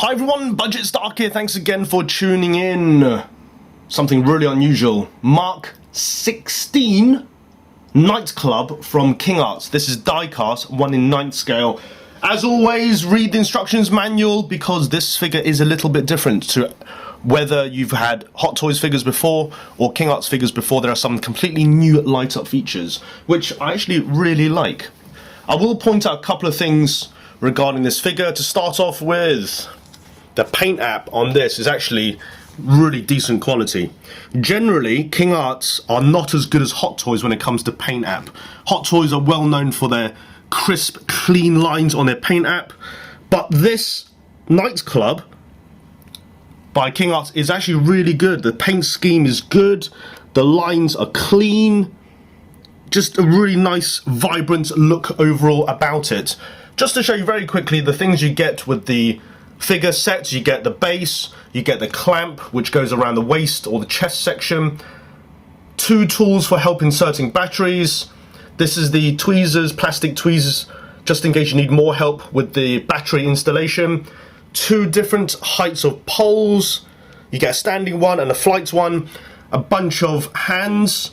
Hi everyone, Budget Stark here, thanks again for tuning in. Something really unusual. Mark 16 Nightclub from King Arts. This is diecast, 1 in 9th scale. As always, read the instructions manual because this figure is a little bit different to whether you've had Hot Toys figures before or King Arts figures before. There are some completely new light up features, which I actually really like. I will point out a couple of things regarding this figure. To start off with, the paint app on this is actually really decent quality. Generally, King Arts are not as good as Hot Toys when it comes to paint app. Hot Toys are well known for their crisp, clean lines on their paint app, but this Nightclub by King Arts is actually really good. The paint scheme is good, the lines are clean, just a really nice, vibrant look overall about it. Just to show you very quickly the things you get with the figure sets, you get the base, you get the clamp which goes around the waist or the chest section, 2 tools for help inserting batteries. This is the tweezers, plastic tweezers, just in case you need more help with the battery installation. 2 different heights of poles, you get a standing one and a flight one, a bunch of hands,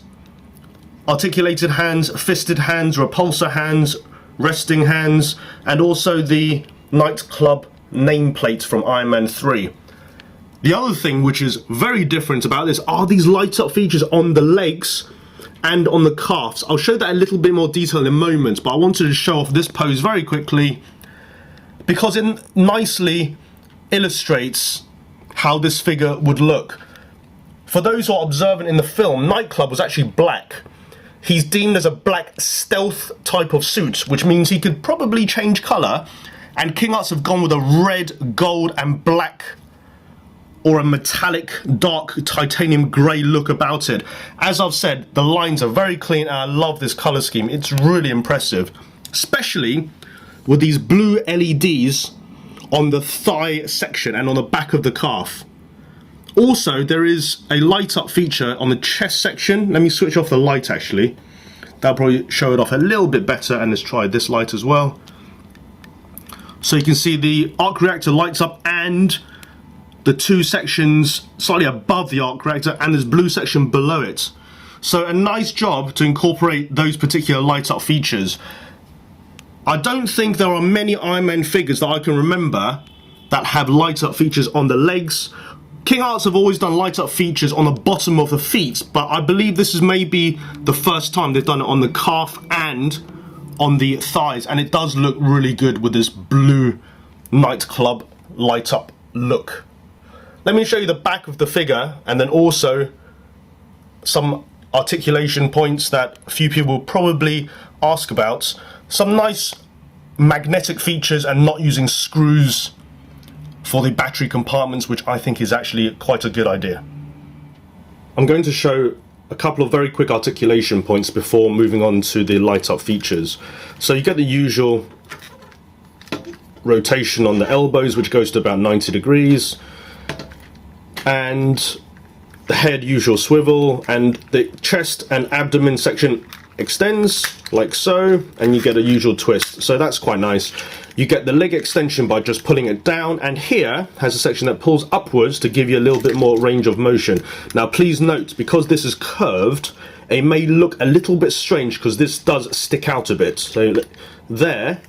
articulated hands, fisted hands, repulsor hands, resting hands, and also the Nightclub nameplate from Iron Man 3. The other thing which is very different about this are these light up features on the legs and on the calves. I'll show that a little bit more detail in a moment, but I wanted to show off this pose very quickly because it nicely illustrates how this figure would look. For those who are observant in the film, Nightclub was actually black. He's deemed as a black stealth type of suit, which means he could probably change colour, and King Arts have gone with a red, gold and black, or a metallic, dark, titanium grey look about it. As I've said, the lines are very clean and I love this colour scheme. It's really impressive, especially with these blue LEDs on the thigh section and on the back of the calf. Also, there is a light up feature on the chest section. Let me switch off the light actually. That'll probably show it off a little bit better, and let's try this light as well. So you can see the arc reactor lights up and the 2 sections slightly above the arc reactor, and there's blue section below it. So a nice job to incorporate those particular light up features. I don't think there are many Iron Man figures that I can remember that have light up features on the legs. King Arts have always done light up features on the bottom of the feet, but I believe this is maybe the first time they've done it on the calf and on the thighs, and it does look really good with this blue Nightclub light up look. Let me show you the back of the figure and then also some articulation points that a few people will probably ask about. Some nice magnetic features and not using screws for the battery compartments, which I think is actually quite a good idea. I'm going to show a couple of very quick articulation points before moving on to the light up features. So you get the usual rotation on the elbows, which goes to about 90 degrees, and the head usual swivel, and the chest and abdomen section extends like so, and you get a usual twist. So that's quite nice. You get the leg extension by just pulling it down, and here has a section that pulls upwards to give you a little bit more range of motion. Now please note, because this is curved, it may look a little bit strange because this does stick out a bit. So there,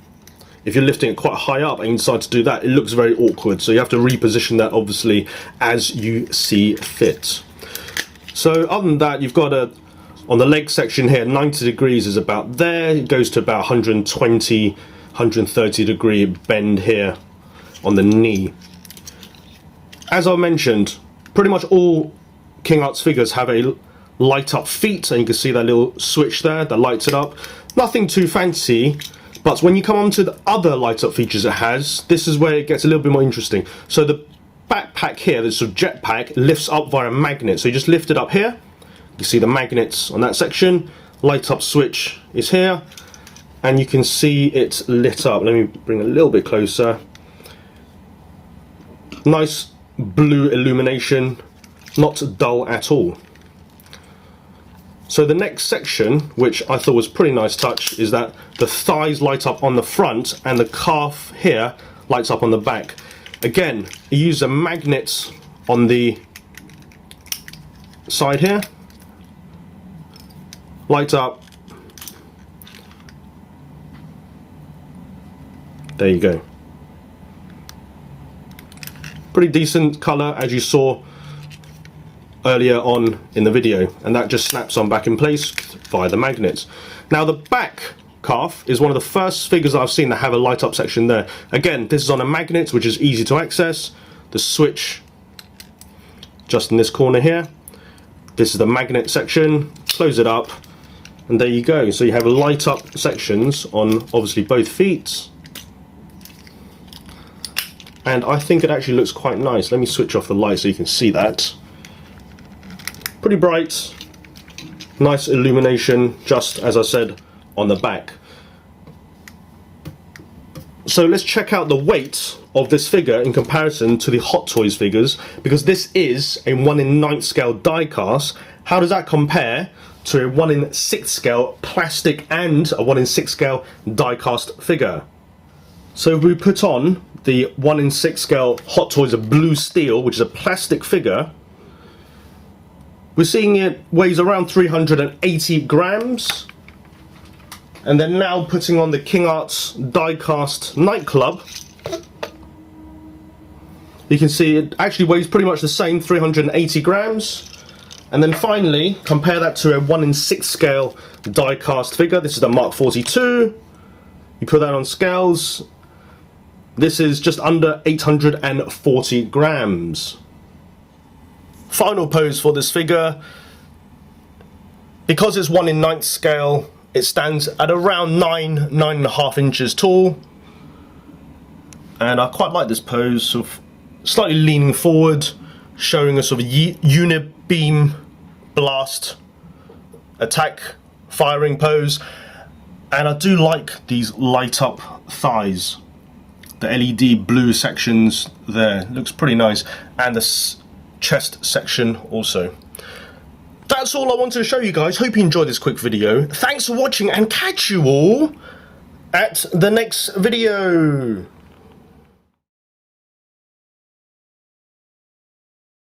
if you're lifting it quite high up and you decide to do that, it looks very awkward. So you have to reposition that obviously as you see fit. So other than that, you've got on the leg section here, 90 degrees is about there. It goes to about 120, 130 degree bend here on the knee. As I mentioned, pretty much all King Arts figures have a light up feet, and you can see that little switch there that lights it up. Nothing too fancy. But when you come on to the other light up features it has, this is where it gets a little bit more interesting. So the backpack here, this sort of jetpack, lifts up via a magnet. So you just lift it up here. You see the magnets on that section. Light up switch is here. And you can see it lit up. Let me bring a little bit closer. Nice blue illumination, not dull at all. So the next section, which I thought was a pretty nice touch, is that the thighs light up on the front and the calf here lights up on the back. Again, you use a magnet on the side here, light up, there you go. Pretty decent colour, as you saw earlier on in the video, and that just snaps on back in place via the magnets. Now the back calf is one of the first figures that I've seen that have a light up section there. Again, this is on a magnet, which is easy to access. The switch just in this corner here. This is the magnet section, close it up, and there you go. So you have light up sections on obviously both feet. And I think it actually looks quite nice. Let me switch off the light so you can see that. Pretty bright, nice illumination, just as I said, on the back. So let's check out the weight of this figure in comparison to the Hot Toys figures, because this is a 1 in 9th scale die cast. How does that compare to a 1 in 6th scale plastic and a 1 in 6th scale die cast figure? So if we put on the 1 in 6th scale Hot Toys of Blue Steel, which is a plastic figure, we're seeing it weighs around 380 grams. And then now putting on the King Arts die-cast Nightclub, you can see it actually weighs pretty much the same, 380 grams. And then finally, compare that to a 1 in 6th scale die-cast figure. This is the Mark 42. You put that on scales. This is just under 840 grams. Final pose for this figure. Because it's 1 in 9th scale, it stands at around 9.5 inches tall. And I quite like this pose, sort of slightly leaning forward, showing a sort of unibeam blast attack firing pose. And I do like these light up thighs. The LED blue sections there, looks pretty nice. And the chest section also. That's all I wanted to show you guys. Hope you enjoyed this quick video. Thanks for watching and catch you all at the next video.